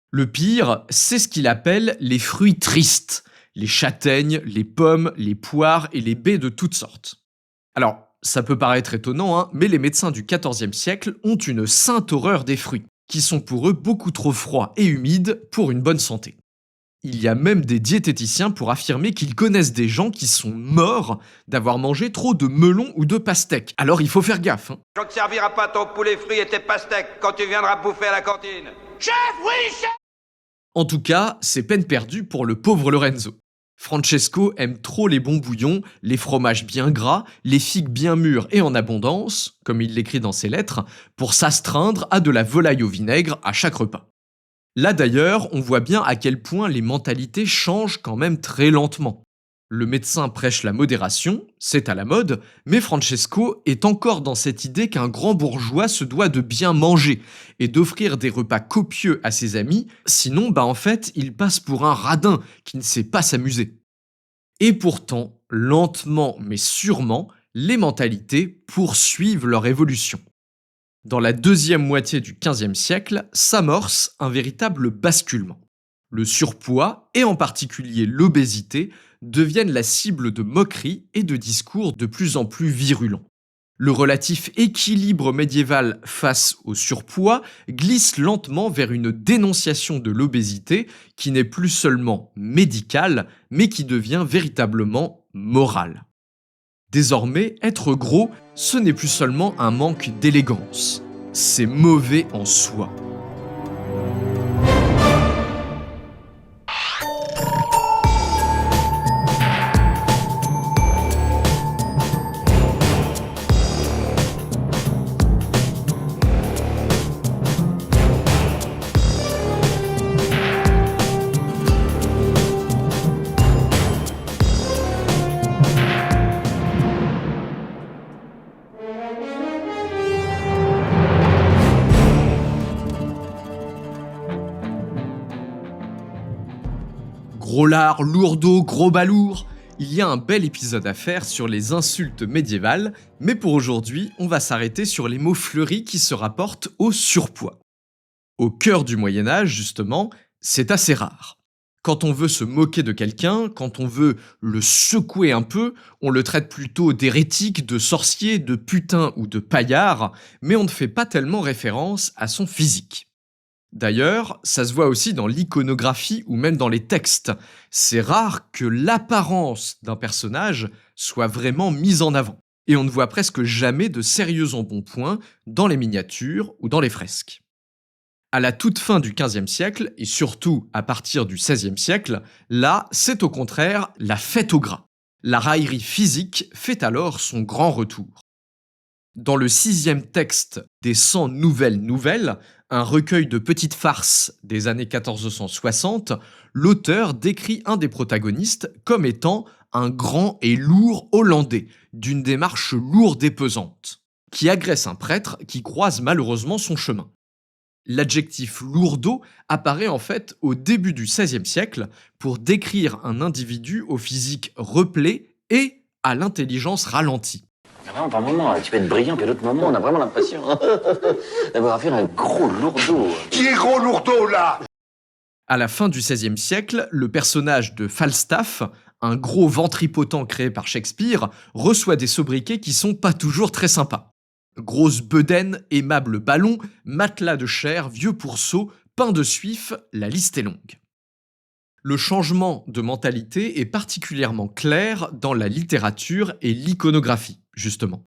Le pire, c'est ce qu'il appelle les fruits tristes, les châtaignes, les pommes, les poires et les baies de toutes sortes. Alors, ça peut paraître étonnant, mais les médecins du XIVe siècle ont une sainte horreur des fruits, qui sont pour eux beaucoup trop froids et humides pour une bonne santé. Il y a même des diététiciens pour affirmer qu'ils connaissent des gens qui sont morts d'avoir mangé trop de melons ou de pastèques. Alors il faut faire gaffe. Je ne te servirai pas ton poulet frit et tes pastèques quand tu viendras bouffer à la cantine. Chef, oui, chef! En tout cas, c'est peine perdue pour le pauvre Lorenzo. Francesco aime trop les bons bouillons, les fromages bien gras, les figues bien mûres et en abondance, comme il l'écrit dans ses lettres, pour s'astreindre à de la volaille au vinaigre à chaque repas. Là d'ailleurs, on voit bien à quel point les mentalités changent quand même très lentement. Le médecin prêche la modération, c'est à la mode, mais Francesco est encore dans cette idée qu'un grand bourgeois se doit de bien manger et d'offrir des repas copieux à ses amis, sinon en fait il passe pour un radin qui ne sait pas s'amuser. Et pourtant, lentement mais sûrement, les mentalités poursuivent leur évolution. Dans la deuxième moitié du XVe siècle, s'amorce un véritable basculement. Le surpoids, et en particulier l'obésité, deviennent la cible de moqueries et de discours de plus en plus virulents. Le relatif équilibre médiéval face au surpoids glisse lentement vers une dénonciation de l'obésité qui n'est plus seulement médicale, mais qui devient véritablement morale. Désormais, être gros, ce n'est plus seulement un manque d'élégance, c'est mauvais en soi. Gros lard, lourdeau, gros balourd, il y a un bel épisode à faire sur les insultes médiévales, mais pour aujourd'hui, on va s'arrêter sur les mots fleuris qui se rapportent au surpoids. Au cœur du Moyen-Âge, justement, c'est assez rare. Quand on veut se moquer de quelqu'un, quand on veut le secouer un peu, on le traite plutôt d'hérétique, de sorcier, de putain ou de paillard, mais on ne fait pas tellement référence à son physique. D'ailleurs, ça se voit aussi dans l'iconographie ou même dans les textes. C'est rare que l'apparence d'un personnage soit vraiment mise en avant. Et on ne voit presque jamais de sérieux embonpoint dans les miniatures ou dans les fresques. À la toute fin du XVe siècle, et surtout à partir du XVIe siècle, là, c'est au contraire la fête au gras. La raillerie physique fait alors son grand retour. Dans le 6e texte des 100 nouvelles nouvelles, un recueil de petites farces des années 1460, l'auteur décrit un des protagonistes comme étant un grand et lourd Hollandais, d'une démarche lourde et pesante, qui agresse un prêtre qui croise malheureusement son chemin. L'adjectif lourdeau apparaît en fait au début du XVIe siècle pour décrire un individu au physique replé et à l'intelligence ralentie. Vraiment, par moments, tu peux être brillant, puis à d'autres moments, on a vraiment l'impression d'avoir affaire à un gros lourdeau. Qui est gros lourdeau, là? À la fin du XVIe siècle, le personnage de Falstaff, un gros ventripotent créé par Shakespeare, reçoit des sobriquets qui sont pas toujours très sympas. Grosse bedaine, aimable ballon, matelas de chair, vieux pourceau, pain de suif, la liste est longue. Le changement de mentalité est particulièrement clair dans la littérature et l'iconographie, justement.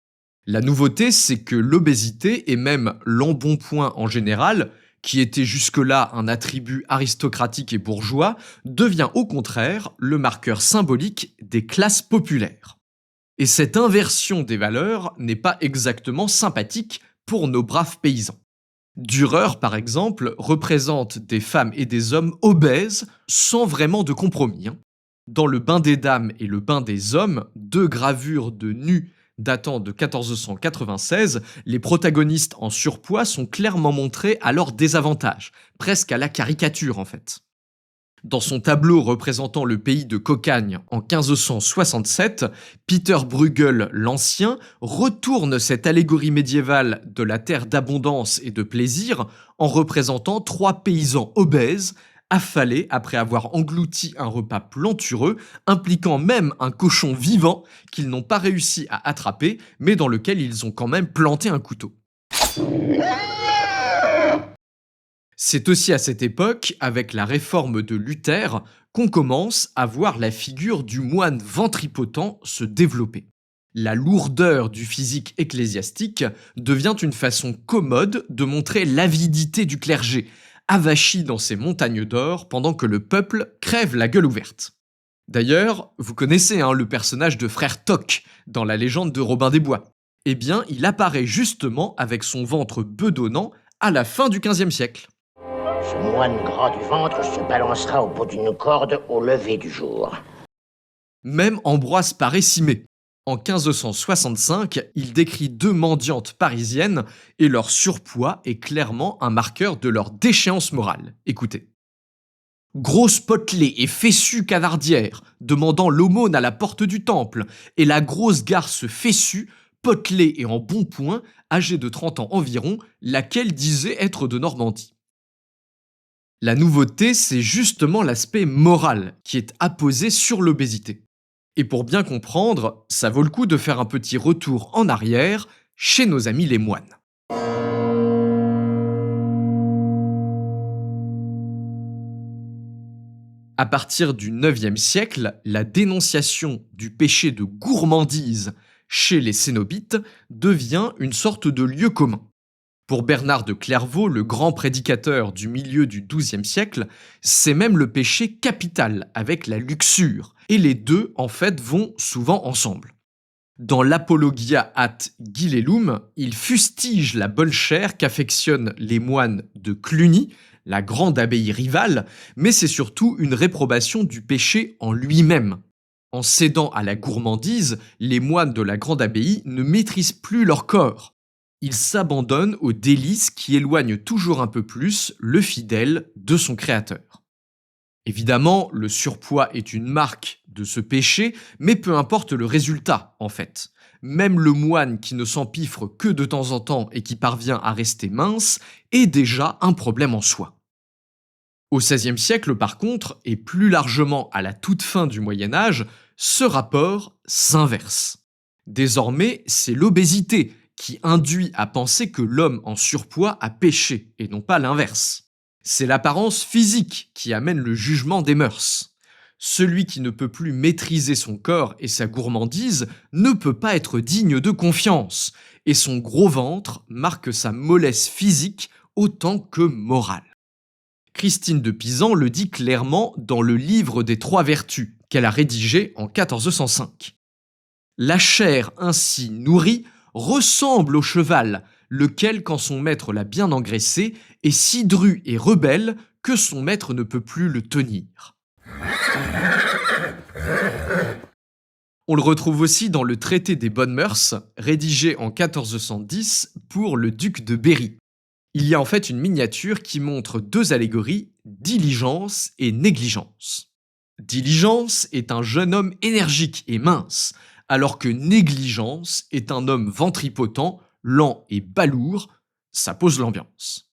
La nouveauté, c'est que l'obésité et même l'embonpoint en général, qui était jusque-là un attribut aristocratique et bourgeois, devient au contraire le marqueur symbolique des classes populaires. Et cette inversion des valeurs n'est pas exactement sympathique pour nos braves paysans. Dürer, par exemple, représente des femmes et des hommes obèses sans vraiment de compromis. Dans le Bain des dames et le Bain des hommes, 2 gravures de nus datant de 1496, les protagonistes en surpoids sont clairement montrés à leur désavantage, presque à la caricature en fait. Dans son tableau représentant le pays de Cocagne en 1567, Peter Bruegel l'Ancien retourne cette allégorie médiévale de la terre d'abondance et de plaisir en représentant 3 paysans obèses, affalés après avoir englouti un repas plantureux, impliquant même un cochon vivant qu'ils n'ont pas réussi à attraper, mais dans lequel ils ont quand même planté un couteau. C'est aussi à cette époque, avec la réforme de Luther, qu'on commence à voir la figure du moine ventripotent se développer. La lourdeur du physique ecclésiastique devient une façon commode de montrer l'avidité du clergé, avachi dans ses montagnes d'or pendant que le peuple crève la gueule ouverte. D'ailleurs, vous connaissez le personnage de Frère Toc dans la légende de Robin des Bois. Eh bien, il apparaît justement avec son ventre bedonnant à la fin du XVe siècle. Ce moine gras du ventre se balancera au bout d'une corde au lever du jour. Même Ambroise Paré-Simé. En 1565, il décrit 2 mendiantes parisiennes et leur surpoids est clairement un marqueur de leur déchéance morale. Écoutez. Grosse potelée et fessue canardière, demandant l'aumône à la porte du temple, et la grosse garce fessue, potelée et en bon point, âgée de 30 ans environ, laquelle disait être de Normandie. La nouveauté, c'est justement l'aspect moral qui est apposé sur l'obésité. Et pour bien comprendre, ça vaut le coup de faire un petit retour en arrière chez nos amis les moines. À partir du IXe siècle, la dénonciation du péché de gourmandise chez les cénobites devient une sorte de lieu commun. Pour Bernard de Clairvaux, le grand prédicateur du milieu du XIIe siècle, c'est même le péché capital avec la luxure, et les deux, en fait, vont souvent ensemble. Dans l'Apologia ad Gilellum, il fustige la bonne chère qu'affectionnent les moines de Cluny, la grande abbaye rivale, mais c'est surtout une réprobation du péché en lui-même. En cédant à la gourmandise, les moines de la grande abbaye ne maîtrisent plus leur corps. Ils s'abandonnent aux délices qui éloignent toujours un peu plus le fidèle de son créateur. Évidemment, le surpoids est une marque de ce péché, mais peu importe le résultat, en fait. Même le moine qui ne s'empiffre que de temps en temps et qui parvient à rester mince est déjà un problème en soi. Au XVIe siècle, par contre, et plus largement à la toute fin du Moyen-Âge, ce rapport s'inverse. Désormais, c'est l'obésité qui induit à penser que l'homme en surpoids a péché, et non pas l'inverse. C'est l'apparence physique qui amène le jugement des mœurs. Celui qui ne peut plus maîtriser son corps et sa gourmandise ne peut pas être digne de confiance, et son gros ventre marque sa mollesse physique autant que morale. Christine de Pisan le dit clairement dans le livre des 3 vertus qu'elle a rédigé en 1405. La chair ainsi nourrie ressemble au cheval, lequel, quand son maître l'a bien engraissé, est si dru et rebelle que son maître ne peut plus le tenir. On le retrouve aussi dans le traité des bonnes mœurs, rédigé en 1410 pour le duc de Berry. Il y a en fait une miniature qui montre 2 allégories, diligence et négligence. Diligence est un jeune homme énergique et mince, alors que négligence est un homme ventripotent, lent et balourd, ça pose l'ambiance.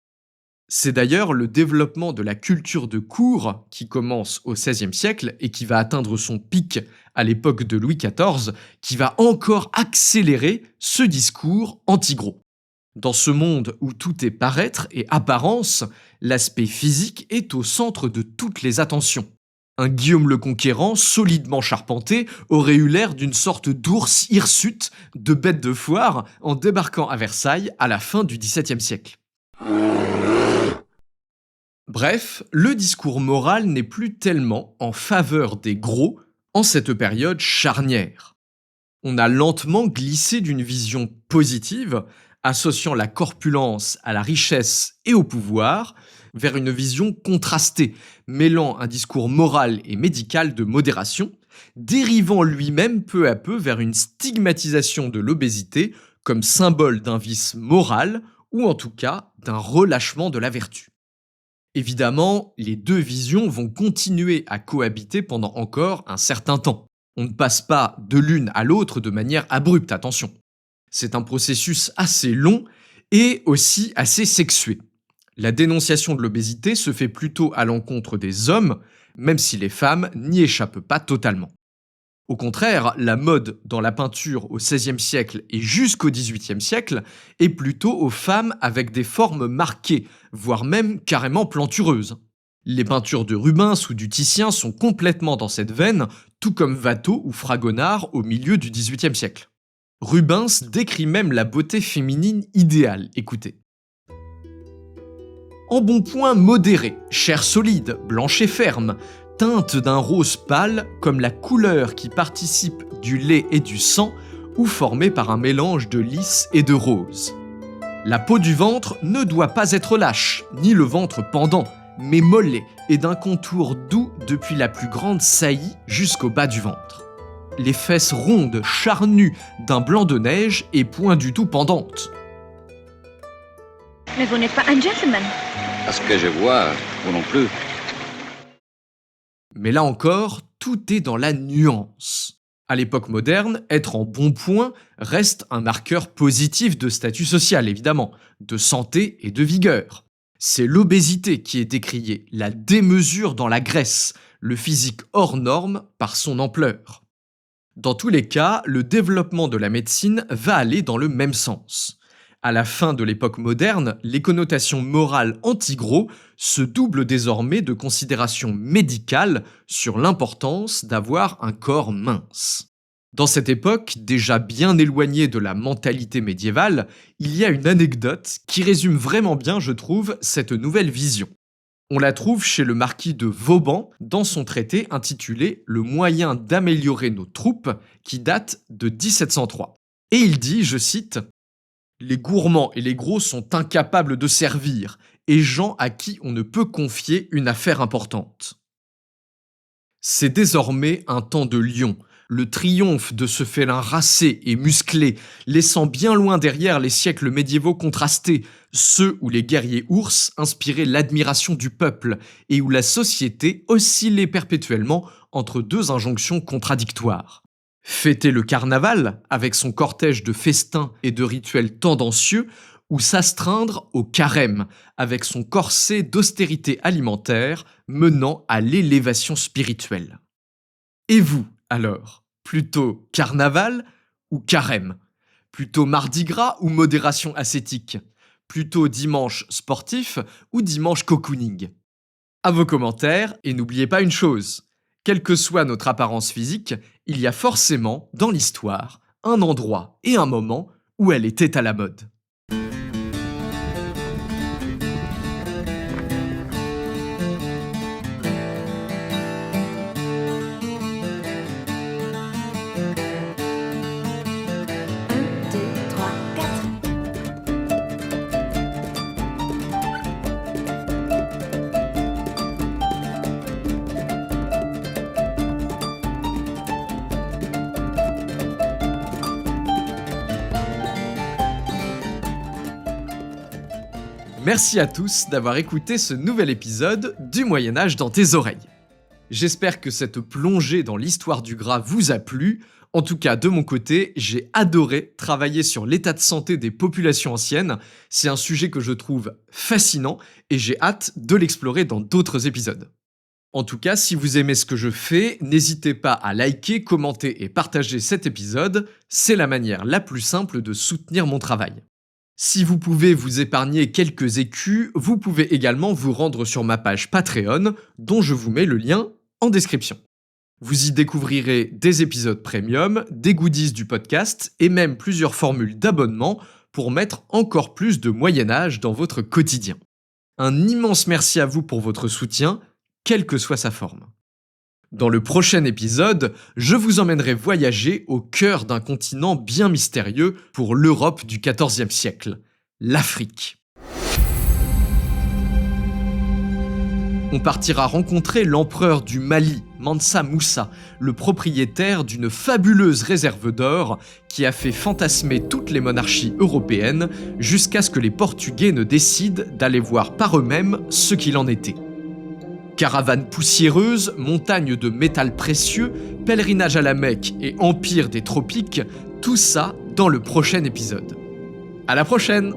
C'est d'ailleurs le développement de la culture de cour qui commence au XVIe siècle et qui va atteindre son pic à l'époque de Louis XIV, qui va encore accélérer ce discours anti-gros. Dans ce monde où tout est paraître et apparence, l'aspect physique est au centre de toutes les attentions. Un Guillaume le Conquérant, solidement charpenté, aurait eu l'air d'une sorte d'ours hirsute, de bête de foire, en débarquant à Versailles à la fin du XVIIe siècle. Bref, le discours moral n'est plus tellement en faveur des gros en cette période charnière. On a lentement glissé d'une vision positive, associant la corpulence à la richesse et au pouvoir, vers une vision contrastée, mêlant un discours moral et médical de modération, dérivant lui-même peu à peu vers une stigmatisation de l'obésité comme symbole d'un vice moral ou en tout cas d'un relâchement de la vertu. Évidemment, les deux visions vont continuer à cohabiter pendant encore un certain temps. On ne passe pas de l'une à l'autre de manière abrupte, attention. C'est un processus assez long et aussi assez sexué. La dénonciation de l'obésité se fait plutôt à l'encontre des hommes, même si les femmes n'y échappent pas totalement. Au contraire, la mode dans la peinture au XVIe siècle et jusqu'au XVIIIe siècle est plutôt aux femmes avec des formes marquées, voire même carrément plantureuses. Les peintures de Rubens ou du Titien sont complètement dans cette veine, tout comme Watteau ou Fragonard au milieu du XVIIIe siècle. Rubens décrit même la beauté féminine idéale, écoutez. Embonpoint modéré, chair solide, blanche et ferme, teinte d'un rose pâle comme la couleur qui participe du lait et du sang ou formée par un mélange de lys et de rose. La peau du ventre ne doit pas être lâche, ni le ventre pendant, mais mollet et d'un contour doux depuis la plus grande saillie jusqu'au bas du ventre. Les fesses rondes, charnues, d'un blanc de neige et point du tout pendantes. Mais vous n'êtes pas un gentleman. À ce que je vois, vous non plus. Mais là encore, tout est dans la nuance. À l'époque moderne, être en bon point reste un marqueur positif de statut social, évidemment, de santé et de vigueur. C'est l'obésité qui est décriée, la démesure dans la graisse, le physique hors norme par son ampleur. Dans tous les cas, le développement de la médecine va aller dans le même sens. À la fin de l'époque moderne, les connotations morales anti-gros se doublent désormais de considérations médicales sur l'importance d'avoir un corps mince. Dans cette époque, déjà bien éloignée de la mentalité médiévale, il y a une anecdote qui résume vraiment bien, je trouve, cette nouvelle vision. On la trouve chez le marquis de Vauban dans son traité intitulé « Le moyen d'améliorer nos troupes » qui date de 1703. Et il dit, je cite, « Les gourmands et les gros sont incapables de servir, et gens à qui on ne peut confier une affaire importante. » C'est désormais un temps de lion, le triomphe de ce félin racé et musclé, laissant bien loin derrière les siècles médiévaux contrastés, ceux où les guerriers ours inspiraient l'admiration du peuple et où la société oscillait perpétuellement entre deux injonctions contradictoires. Fêter le carnaval, avec son cortège de festins et de rituels tendancieux, ou s'astreindre au carême, avec son corset d'austérité alimentaire menant à l'élévation spirituelle. Et vous, alors, plutôt carnaval ou carême? Plutôt mardi gras ou modération ascétique? Plutôt dimanche sportif ou dimanche cocooning? À vos commentaires, et n'oubliez pas une chose, quelle que soit notre apparence physique, il y a forcément, dans l'histoire, un endroit et un moment où elle était à la mode. Merci à tous d'avoir écouté ce nouvel épisode du Moyen-Âge dans tes oreilles. J'espère que cette plongée dans l'histoire du gras vous a plu. En tout cas, de mon côté, j'ai adoré travailler sur l'état de santé des populations anciennes. C'est un sujet que je trouve fascinant et j'ai hâte de l'explorer dans d'autres épisodes. En tout cas, si vous aimez ce que je fais, n'hésitez pas à liker, commenter et partager cet épisode. C'est la manière la plus simple de soutenir mon travail. Si vous pouvez vous épargner quelques écus, vous pouvez également vous rendre sur ma page Patreon, dont je vous mets le lien en description. Vous y découvrirez des épisodes premium, des goodies du podcast et même plusieurs formules d'abonnement pour mettre encore plus de Moyen-Âge dans votre quotidien. Un immense merci à vous pour votre soutien, quelle que soit sa forme. Dans le prochain épisode, je vous emmènerai voyager au cœur d'un continent bien mystérieux pour l'Europe du XIVe siècle, l'Afrique. On partira rencontrer l'empereur du Mali, Mansa Moussa, le propriétaire d'une fabuleuse réserve d'or qui a fait fantasmer toutes les monarchies européennes jusqu'à ce que les Portugais ne décident d'aller voir par eux-mêmes ce qu'il en était. Caravanes poussiéreuses, montagnes de métal précieux, pèlerinage à la Mecque et empire des tropiques, tout ça dans le prochain épisode. À la prochaine!